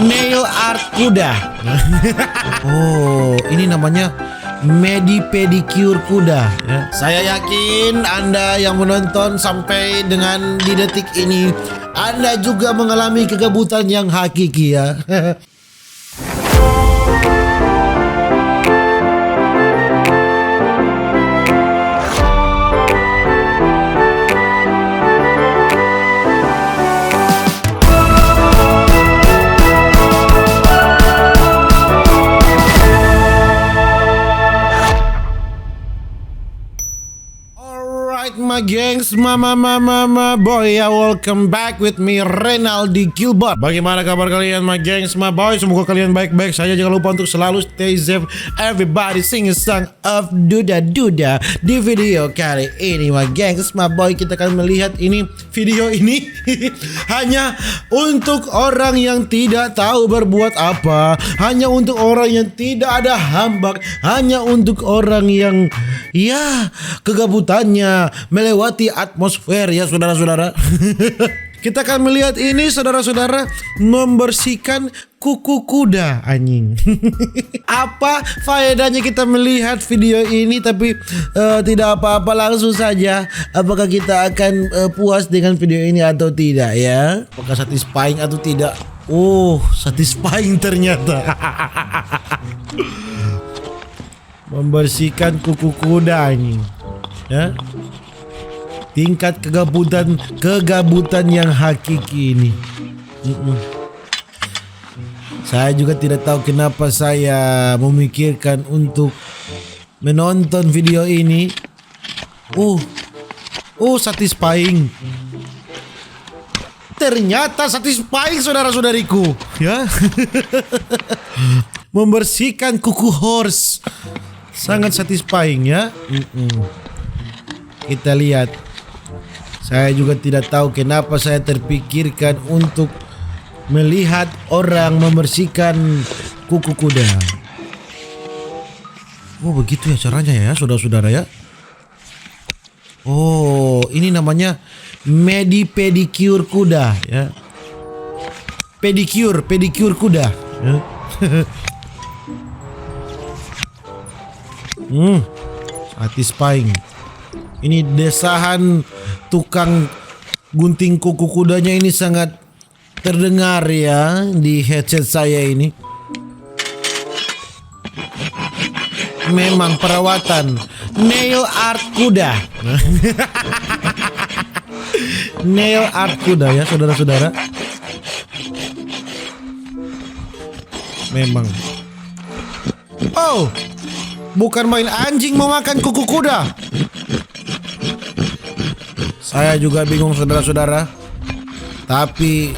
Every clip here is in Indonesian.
nail art kuda. Oh, ini namanya pedicure kuda ya. Saya yakin Anda yang menonton sampai dengan di detik ini, Anda juga mengalami kegabutan yang hakiki ya. My gengs, mama boy, ya welcome back with me Renaldi Gilbert. Bagaimana kabar kalian my gengs, my boy? Semoga kalian baik-baik saja. Jangan lupa untuk selalu stay safe. Everybody sing a song of Duda Duda. Di video kali ini my gengs, my boy, kita akan melihat ini video ini hanya untuk orang yang tidak tahu berbuat apa, hanya untuk orang yang tidak ada hambak, hanya untuk orang yang ya kegabutannya melewati atmosfer ya saudara-saudara. Kita akan melihat ini saudara-saudara, membersihkan kuku kuda anjing. Apa faedahnya kita melihat video ini tapi tidak apa-apa, langsung saja. Apakah kita akan puas dengan video ini atau tidak ya? Apakah satisfying atau tidak? Oh, satisfying ternyata. Membersihkan kuku kuda anjing. Ya. Tingkat kegabutan yang hakiki ini. Saya juga tidak tahu kenapa saya memikirkan untuk menonton video ini. Satisfying. Ternyata satisfying saudara-saudariku, ya. Membersihkan kuku horse sangat satisfying ya. Kita lihat. Saya juga tidak tahu kenapa saya terpikirkan untuk melihat orang membersihkan kuku kuda. Oh begitu ya caranya ya saudara-saudara ya. Oh ini namanya pedicure kuda ya. Pedicure kuda ya. Satisfying. Ini desahan tukang gunting kuku kudanya ini sangat terdengar ya di headset saya ini. Memang perawatan nail art kuda. Nail art kuda ya saudara-saudara. Memang. Oh, bukan main anjing mau makan kuku kuda. Saya juga bingung saudara-saudara. Tapi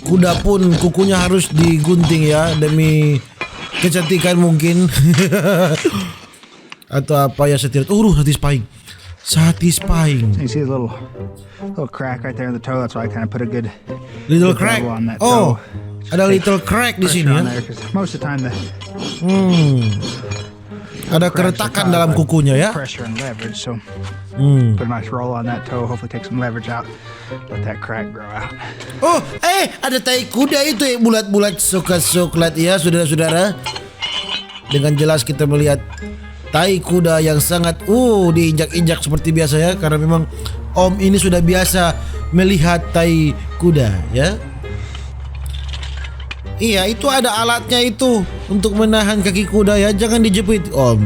kuda pun kukunya harus digunting ya demi kecantikan mungkin. Atau apa ya setir. Satisfying. Satisfying. You see a little crack right there in the toe. That's why I kind of put a good little crack on that toe. toe. Ada little crack di sini ya. Most of the time ada keretakan dalam kukunya ya. Pressure and leverage, so put a nice roll on that toe. Hopefully take some leverage out. Let that crack grow out. Oh, ada tai kuda itu ya, bulat-bulat coklat ya saudara-saudara. Dengan jelas kita melihat tai kuda yang sangat diinjak-injak seperti biasa ya, karena memang Om ini sudah biasa melihat tai kuda ya. Iya, itu ada alatnya itu untuk menahan kaki kuda ya, jangan dijepit Om.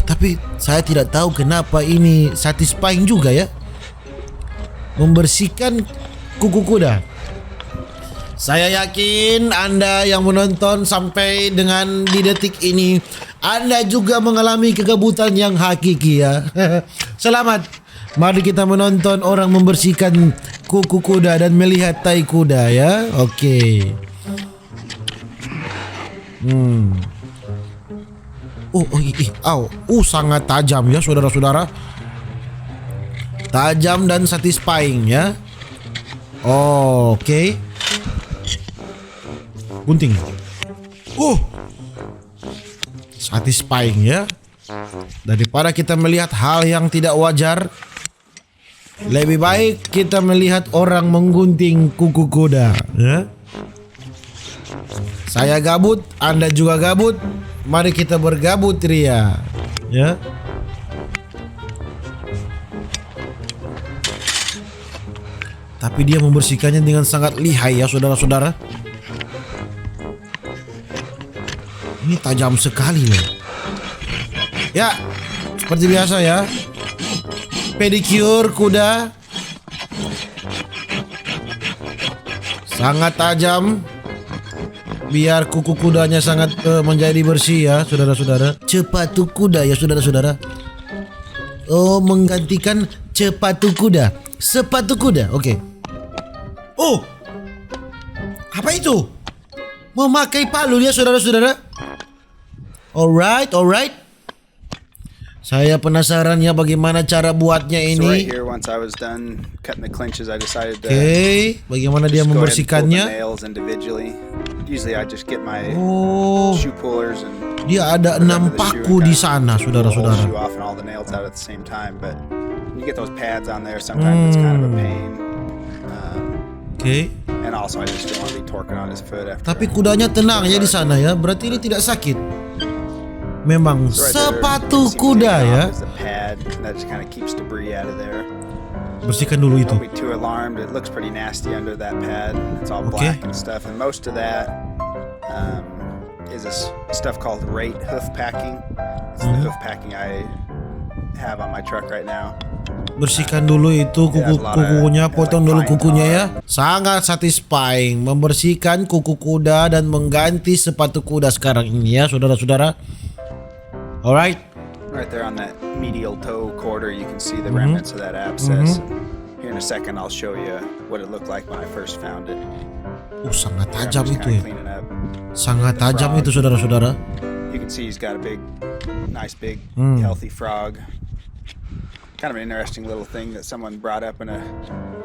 Tapi saya tidak tahu kenapa ini satisfying juga ya. Membersihkan kuku kuda. Saya yakin Anda yang menonton sampai dengan di detik ini, Anda juga mengalami kegabutan yang hakiki ya. Selamat. Mari kita menonton orang membersihkan kuku kuda dan melihat tai kuda ya. Oke. Sangat tajam ya saudara-saudara. Tajam dan satisfying ya. Oke. Gunting. Satisfying ya. Daripada kita melihat hal yang tidak wajar, Lebih baik kita melihat orang menggunting kuku kuda, ya. Saya gabut, Anda juga gabut. Mari kita bergabut ria, ya. Tapi dia membersihkannya dengan sangat lihai ya saudara-saudara. Ini tajam sekali loh. Ya, seperti biasa ya. Pedicure kuda. Sangat tajam. Biar kuku kudanya sangat menjadi bersih ya saudara-saudara. Sepatu kuda ya saudara-saudara. Oh, menggantikan sepatu kuda. Sepatu kuda, oke. Oh, apa itu? Memakai palu ya saudara-saudara. Alright. Saya penasaran ya bagaimana cara buatnya So right ini. here, once I was done cutting the clinches, I decided to Oke, bagaimana dia just go ahead and pull the membersihkannya? nails individually. Usually I just get my Oh, shoe pullers and dia ada 6 paku di sana pull the whole saudara-saudara. shoe off and all the nails out at the same time. But when you get those pads on there, sometimes it's kind of a pain. Oke. And also I just don't want to be torquing on his foot after. Tapi kudanya tenang ya di sana ya. Berarti ini tidak sakit. Memang So right there, sepatu you can see me kuda taking ya. off is the pad, and that just kind of keeps debris out of there. Bersihkan dulu itu. Don't be too alarmed. It looks pretty nasty under that pad. It's all Okay. black and stuff, and most of that is this stuff called rate hoof packing. It's the hoof packing I have on my truck right now. Bersihkan dulu itu kukunya, potong dulu kukunya ya. Sangat satisfying membersihkan kuku kuda dan mengganti sepatu kuda sekarang ini ya saudara-saudara. Alright. Right there on that medial toe quarter, you can see the remnants of that abscess. Here in a second, I'll show you what it looked like when I first found it. Sangat I'm tajam just itu kinda ya. cleaning up. Sangat tajam itu saudara-saudara. You can see he's got a nice big, healthy frog. Kind of an interesting little thing that someone brought up in a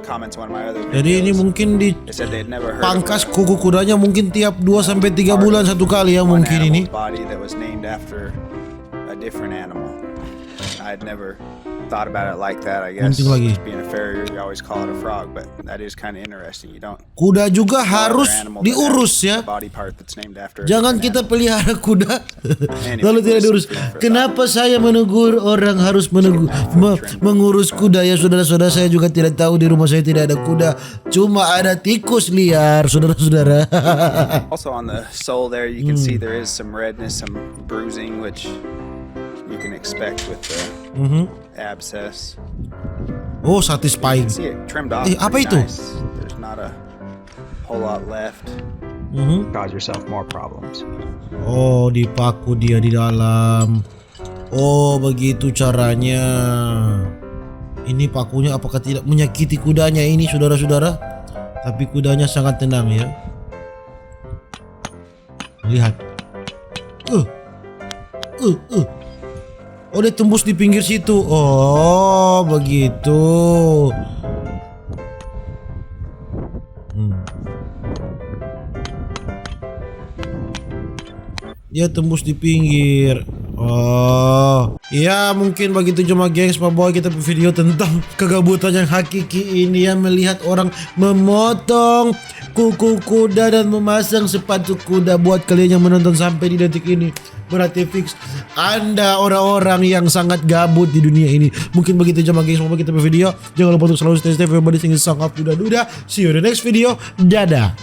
comments on one of my other videos. Jadi ini mungkin They said they'd never heard dipangkas of kuku kudanya mungkin tiap 2 sampai 3 bulan satu kali ya one mungkin ini. animal's body that was named after a different animal. I'd never thought about it like that. I guess Penting lagi. just being a farrier, you always call it a frog, but that is kind of interesting. You don't Kuda juga call harus every animal that diurus has ya. a body part that's named after a Jangan different kita pelihara kuda Anyway, lalu tidak diurus. food for Kenapa saya menegur orang harus mengurus kuda ya saudara-saudara? Saya juga tidak tahu, di rumah saya tidak ada kuda, cuma ada tikus liar saudara-saudara. Also on the sole there, you can see there is some redness, some bruising, which you can expect with the abscess. Oh, satisfying. See it trimmed off. apa pretty itu? nice. There's not a whole lot left. Cause yourself more problems. Oh, dipaku dia di dalam. Oh, begitu caranya. Ini pakunya apakah tidak menyakiti kudanya ini saudara-saudara? Tapi kudanya sangat tenang ya. Lihat. Oh, dia tembus di pinggir situ. Oh, begitu. Dia tembus di pinggir. Oh, ya mungkin begitu cuma gengs boy kita video tentang kegabutan yang hakiki ini, yang melihat orang memotong kuku kuda dan memasang sepatu kuda. Buat kalian yang menonton sampai di detik ini, berarti fix Anda orang-orang yang sangat gabut di dunia ini. Mungkin begitu cuma gengs boy kita video. Jangan lupa untuk selalu stay safe, everybody sing song of duda-duda. See you in the next video. Dadah.